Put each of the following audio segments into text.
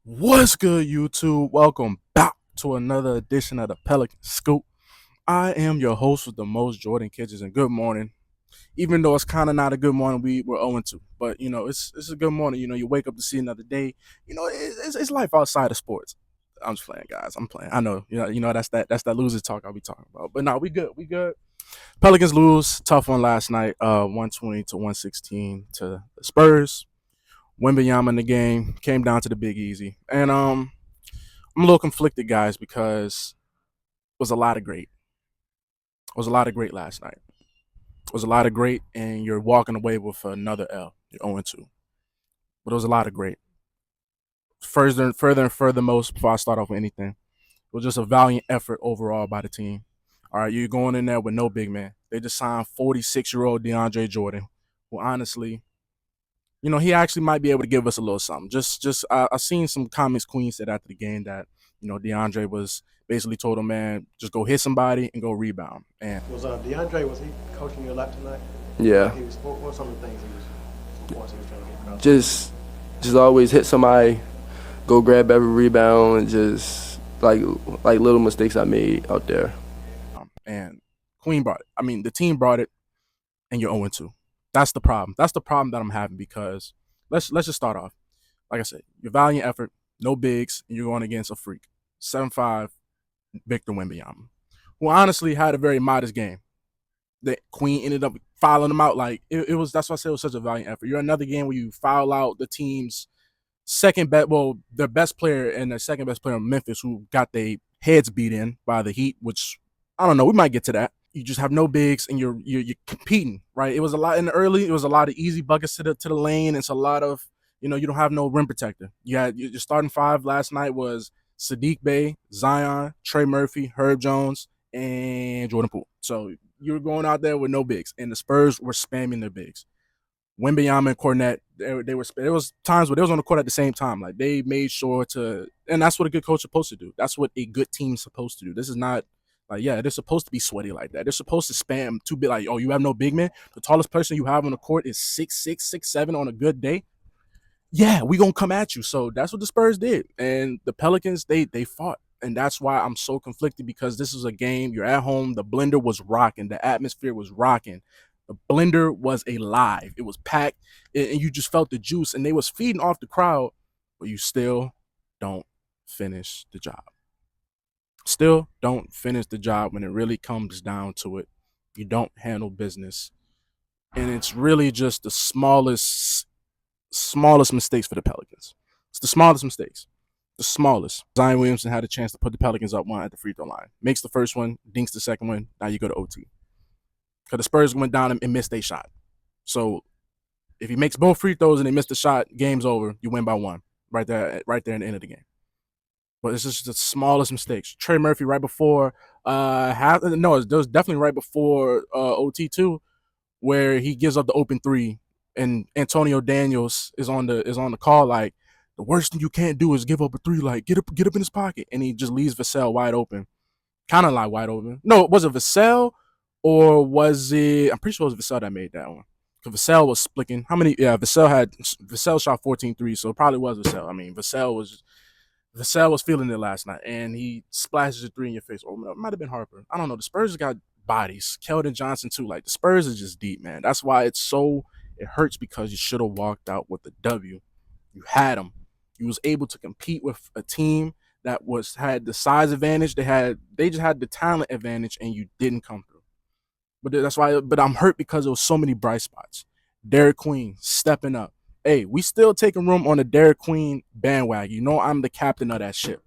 What's good, YouTube? Welcome back to another edition of the Pelican Scoop. I am your host with the most, Jordan Kitchens, and good morning. Even though it's kind of not a good morning, we're 0-2, but it's a good morning. You wake up to see another day. It's life outside of sports. I'm just playing, guys. I'm playing. I know. That's that loser talk I'll be talking about. But no, we good. We good. Pelicans lose, tough one last night. 120 to 116 to the Spurs. Wembyama in the game came down to the Big Easy, and I'm a little conflicted, guys, because it was a lot of great. It was a lot of great last night. It was a lot of great, and you're walking away with another L. You're 0-2. But it was a lot of great. Further and furthermost, before I start off with anything, it was just a valiant effort overall by the team. All right, you're going in there with no big man. They just signed 46-year-old DeAndre Jordan, who honestly, he actually might be able to give us a little something. I seen some comments Queen said after the game that DeAndre was basically told him, man, just go hit somebody and go rebound. And DeAndre, was he coaching your lap tonight? Yeah. What were some of the things he was trying to get across? Just always hit somebody, go grab every rebound, and just like little mistakes I made out there. And Queen brought it. I mean, the team brought it, and you're 0-2. That's the problem. That's the problem that I'm having because let's just start off. Like I said, your valiant effort, no bigs, and you're going against a freak. 7'5", Victor Wembanyama, who honestly had a very modest game. The Queen ended up fouling him out. Like it was. That's why I said it was such a valiant effort. You're another game where you foul out the team's their best player and the second best player in Memphis, who got their heads beat in by the Heat, which I don't know. We might get to that. You just have no bigs and you're competing, right? It was a lot in the early. It was a lot of easy buckets to the lane. It's a lot of you don't have no rim protector. You had your starting five last night was Sadiq Bey, Zion, Trey Murphy, Herb Jones, and Jordan Poole. So you were going out there with no bigs, and the Spurs were spamming their bigs. Wembyama and Cornette, they were. There was times where they was on the court at the same time. Like they made sure to, and that's what a good coach is supposed to do. That's what a good team is supposed to do. This is not like, yeah, they're supposed to be sweaty like that. They're supposed to spam two bit like, oh, you have no big man. The tallest person you have on the court is 6'6", 6'7" on a good day. Yeah, we gonna come at you. So that's what the Spurs did, and the Pelicans they fought, and that's why I'm so conflicted because this is a game. You're at home. The blender was rocking. The atmosphere was rocking. The blender was alive. It was packed, and you just felt the juice, and they was feeding off the crowd, but you still don't finish the job. Still don't finish the job when it really comes down to it. You don't handle business, and it's really just the smallest mistakes for the Pelicans. It's the smallest mistakes. The smallest. Zion Williamson had a chance to put the Pelicans up one at the free throw line. Makes the first one, dinks the second one. Now you go to OT. Because the Spurs went down and missed a shot. So if he makes both free throws and they miss the shot, game's over. You win by one. Right there in the end of the game. But it's just the smallest mistakes. Trey Murphy right before it was definitely right before OT too, where he gives up the open three and Antonio Daniels is on the call like the worst thing you can't do is give up a three. Like get up in his pocket, and he just leaves Vassell wide open, kind of like wide open. No, was it Vassell or was it? I'm pretty sure it was Vassell that made that one. Because Vassell was splitting. How many? Yeah, Vassell shot 14 threes, so it probably was Vassell. I mean, Vassell was feeling it last night, and he splashes a three in your face. Or it might have been Harper. I don't know. The Spurs got bodies. Keldon Johnson too. Like the Spurs is just deep, man. That's why it hurts because you should have walked out with the W. You had them. You was able to compete with a team that had the size advantage. They just had the talent advantage, and you didn't come through. But I'm hurt because there was so many bright spots. Derik Queen stepping up. Hey, we still taking room on the Derik Queen bandwagon. You know I'm the captain of that ship.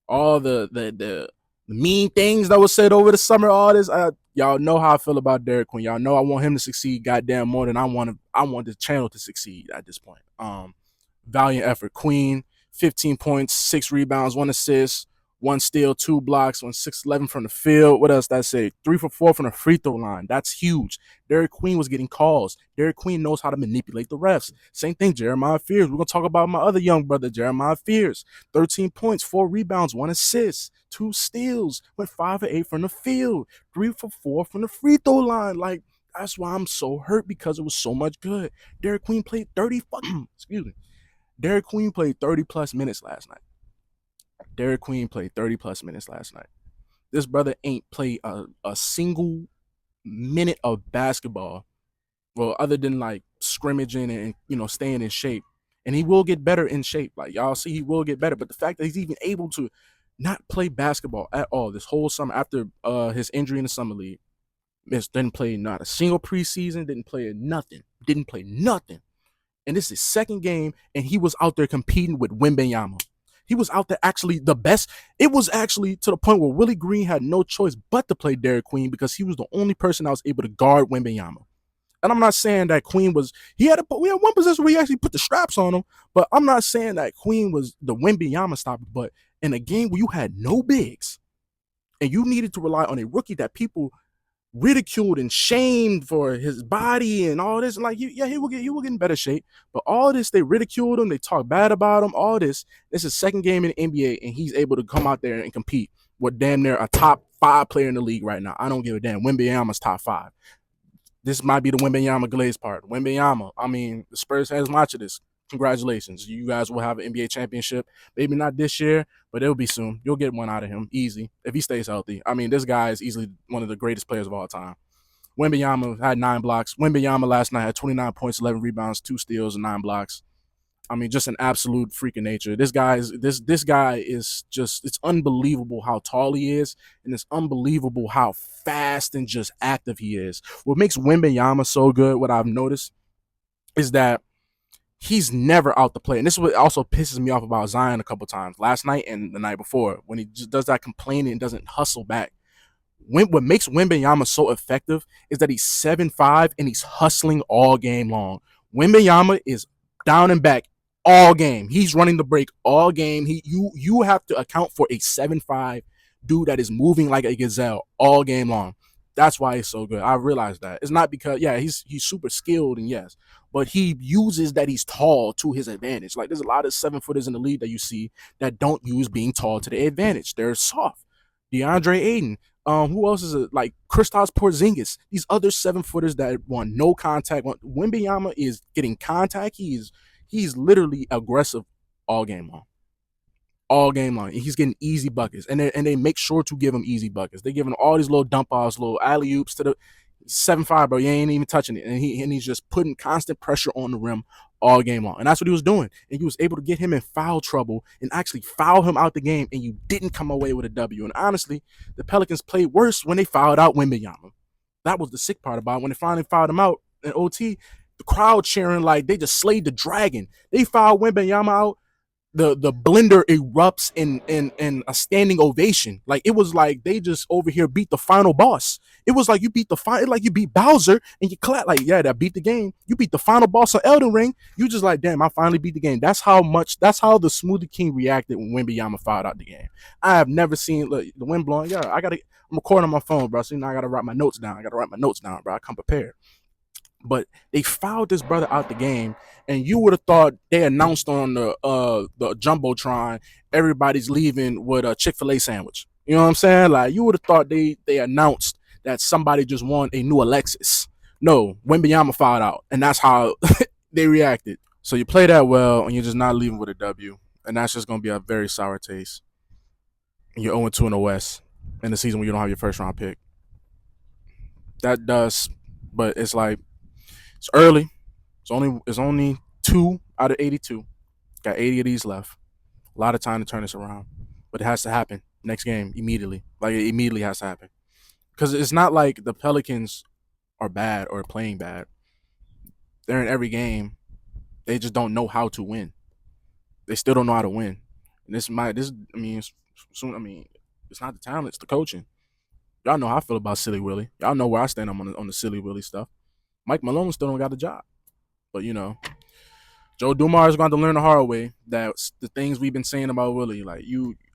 All the mean things that was said over the summer, all this, y'all know how I feel about Derik Queen. Y'all know I want him to succeed goddamn more than I want the channel to succeed at this point. Valiant effort. Queen, 15 points, 6 rebounds, 1 assist, 1 steal, 2 blocks, 6'11" from the field. What else did I say? 3 for 4 from the free throw line. That's huge. Derik Queen was getting calls. Derik Queen knows how to manipulate the refs. Same thing, Jeremiah Fears. We're going to talk about my other young brother, Jeremiah Fears. 13 points, 4 rebounds, 1 assist, 2 steals, went 5 for 8 from the field, 3 for 4 from the free throw line. Like, that's why I'm so hurt because it was so much good. Derik Queen played 30 fucking, excuse me. Derik Queen played 30+ minutes last night. Derik Queen played 30+ minutes last night. This brother ain't played a single minute of basketball, well, other than like scrimmaging and staying in shape. And he will get better in shape. Like y'all see, he will get better. But the fact that he's even able to not play basketball at all this whole summer after his injury in the summer league, didn't play not a single preseason, didn't play nothing. And this is his second game, and he was out there competing with Wembanyama. He was out there actually the best. It was actually to the point where Willie Green had no choice but to play Derik Queen because he was the only person that was able to guard Wembanyama. And I'm not saying that Queen was, we had one possession where he actually put the straps on him, but I'm not saying that Queen was the Wembanyama stopper. But in a game where you had no bigs and you needed to rely on a rookie that people ridiculed and shamed for his body and all this, like he will get in better shape. But all this, they ridiculed him, they talk bad about him, all this. This is second game in the NBA, and he's able to come out there and compete with damn near a top 5 player in the league right now. I don't give a damn. Wembanyama's top 5. This might be the Wembanyama glaze part. Wembanyama, I mean, the Spurs fans watching this. Congratulations. You guys will have an NBA championship. Maybe not this year, but it'll be soon. You'll get one out of him easy if he stays healthy. I mean, this guy is easily one of the greatest players of all time. Wembanyama had 9 blocks. Wembanyama last night had 29 points, 11 rebounds, 2 steals, and 9 blocks. I mean, just an absolute freak of nature. This guy is just, it's unbelievable how tall he is, and it's unbelievable how fast and just active he is. What makes Wembanyama so good, what I've noticed, is that he's never out to play. And this is what also pisses me off about Zion a couple times, last night and the night before, when he just does that complaining and doesn't hustle back. What makes Wembanyama so effective is that he's 7'5" and he's hustling all game long. Wembanyama is down and back all game. He's running the break all game. You have to account for a 7'5" dude that is moving like a gazelle all game long. That's why he's so good. I realize that. It's not because, he's super skilled, and yes, but he uses that he's tall to his advantage. Like, there's a lot of 7-footers in the league that you see that don't use being tall to their advantage. They're soft. DeAndre Ayton. Who else is it? Like Kristaps Porzingis. These other 7-footers that want no contact. Wembanyama is getting contact. He's literally aggressive all game long. All game long. He's getting easy buckets. And they make sure to give him easy buckets. They give him all these little dump offs, little alley-oops to the 7'5", bro. You ain't even touching it. And he's just putting constant pressure on the rim all game long. And that's what he was doing. And he was able to get him in foul trouble and actually foul him out the game, and you didn't come away with a W. And honestly, the Pelicans played worse when they fouled out Wembanyama. That was the sick part about it. When they finally fouled him out in OT, the crowd cheering like they just slayed the dragon. They fouled Wembanyama out. The blender erupts in a standing ovation. Like, it was like they just over here beat the final boss. It was like you beat you beat Bowser and you clap like, yeah, that beat the game. You beat the final boss of Elden Ring. You just like, damn, I finally beat the game. That's how the Smoothie King reacted when Wembanyama fouled out the game. I have never seen, look, the wind blowing. Yeah, I'm recording on my phone, bro. So now I gotta write my notes down. Bro. I come prepared. But they fouled this brother out the game, and you would have thought they announced on the Jumbotron, everybody's leaving with a Chick-fil-A sandwich. You know what I'm saying? Like, you would have thought they announced that somebody just won a new Alexis. No, Wembanyama fouled out, and that's how they reacted. So you play that well, and you're just not leaving with a W, and that's just going to be a very sour taste. And you're 0-2 in the West in the season when you don't have your first-round pick. That does, but it's like, it's early. It's only 2 out of 82. Got 80 of these left. A lot of time to turn this around. But it has to happen next game immediately. Like, it immediately has to happen. Because it's not like the Pelicans are bad or playing bad. They're in every game. They just don't know how to win. They still don't know how to win. And it's not the talent, it's the coaching. Y'all know how I feel about Silly Willie. Y'all know where I stand on the Silly Willie stuff. Mike Malone still don't got the job. But, Joe Dumars is going to learn the hard way that the things we've been saying about Willie, like,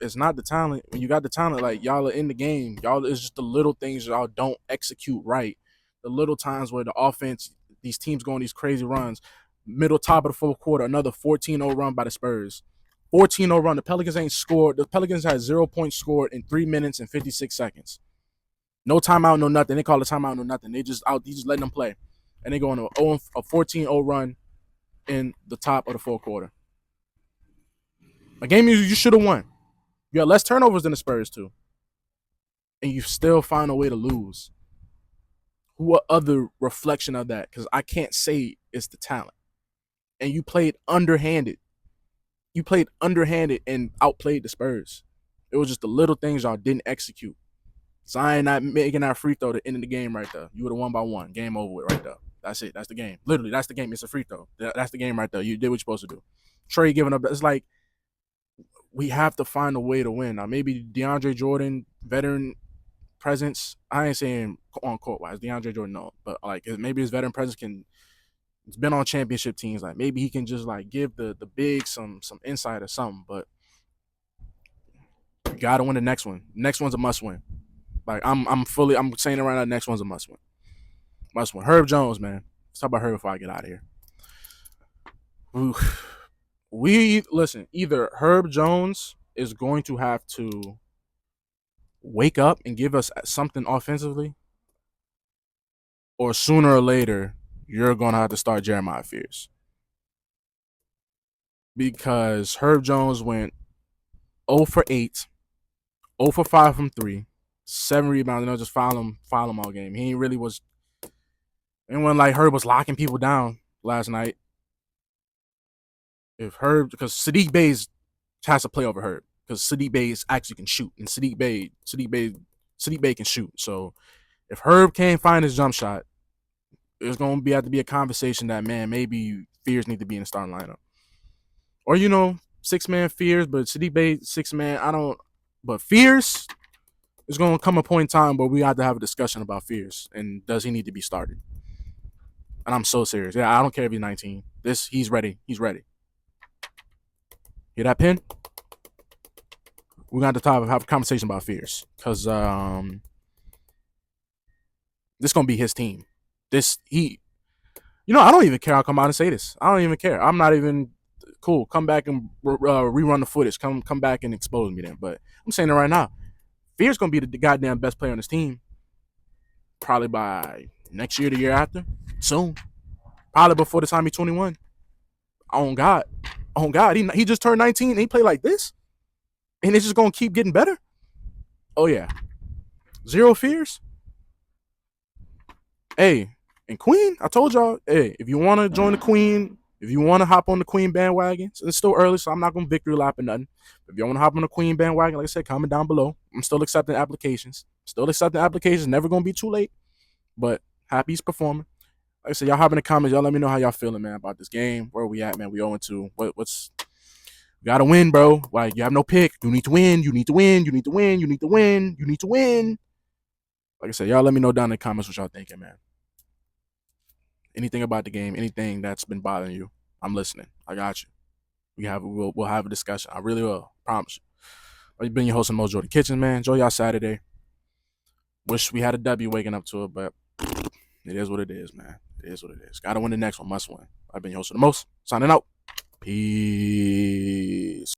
it's not the talent. When you got the talent, like, y'all are in the game. Y'all, it's just the little things y'all don't execute right. The little times where the offense, these teams go on these crazy runs. Middle top of the fourth quarter, another 14-0 run by the Spurs. 14-0 run. The Pelicans ain't scored. The Pelicans had 0 points scored in 3 minutes and 56 seconds. No timeout, no nothing. They call it timeout, no nothing. They just letting them play. And they go on a 14-0 run in the top of the fourth quarter. A game you should have won. You had less turnovers than the Spurs too, and you still find a way to lose. What other reflection of that? Because I can't say it's the talent. And you played underhanded. You played underhanded and outplayed the Spurs. It was just the little things y'all didn't execute. Zion not making that free throw to end the game right there. You would have won by one. Game over with right there. That's it. That's the game. Literally, that's the game. It's a free throw. That's the game right there. You did what you're supposed to do. Trey giving up. It's like we have to find a way to win. Now, maybe DeAndre Jordan, veteran presence. I ain't saying on court wise, DeAndre Jordan, no. But like maybe his veteran presence can. It's been on championship teams. Like maybe he can just like give the big some insight or something. But you gotta win the next one. Next one's a must win. Like I'm saying it right now. Next one's a must win. Must win. Herb Jones, man. Let's talk about Herb before I get out of here. Listen. Either Herb Jones is going to have to wake up and give us something offensively, or sooner or later you're gonna have to start Jeremiah Fears, because Herb Jones went 0 for 8, 0 for 5 from 3, 7 rebounds, and they'll just foul him all game. He really was. Anyone like Herb was locking people down last night. If Herb, because Sadiq Bey has to play over Herb, because Sadiq Bey actually can shoot, and Sadiq Bey can shoot. So if Herb can't find his jump shot, there's going to have to be a conversation that, man, maybe Fears need to be in the starting lineup. Or, 6-man Fears, but Sadiq Bey, 6-man, but Fears is going to come a point in time where we have to have a discussion about Fears, and does he need to be started? And I'm so serious. Yeah, I don't care if he's 19. He's ready. He's ready. Hear that, Pen? We're going to have a conversation about Fears, because this is going to be his team. I don't even care. I'll come out and say this. I don't even care. I'm not even cool. Come back and rerun the footage. Come back and expose me then. But I'm saying it right now. Fear's gonna be the goddamn best player on this team. Probably by next year, the year after, soon. Probably before the time he's 21. On God, he just turned 19 and he played like this, and it's just gonna keep getting better. Oh yeah, zero Fears. Hey. And Queen, I told y'all, hey, if you want to join the Queen, if you want to hop on the Queen bandwagon, so it's still early, so I'm not going to victory lap or nothing. If you want to hop on the Queen bandwagon, like I said, comment down below. I'm still accepting applications. Never going to be too late, but happy he's performing. Like I said, y'all hop in the comments. Y'all let me know how y'all feeling, man, about this game. Where we at, man? We 0-2. What's you got to win, bro. Like, you have no pick. You need to win. You need to win. You need to win. You need to win. You need to win. Like I said, y'all let me know down in the comments what y'all thinking, man. Anything about the game, anything that's been bothering you, I'm listening. I got you. We'll have a discussion. I really will. Promise you. I've been your host, Mo Jordan Kitchen, man. Enjoy y'all Saturday. Wish we had a W waking up to it, but it is what it is, man. It is what it is. Gotta win the next one. Must win. I've been your host of the most. Signing out. Peace.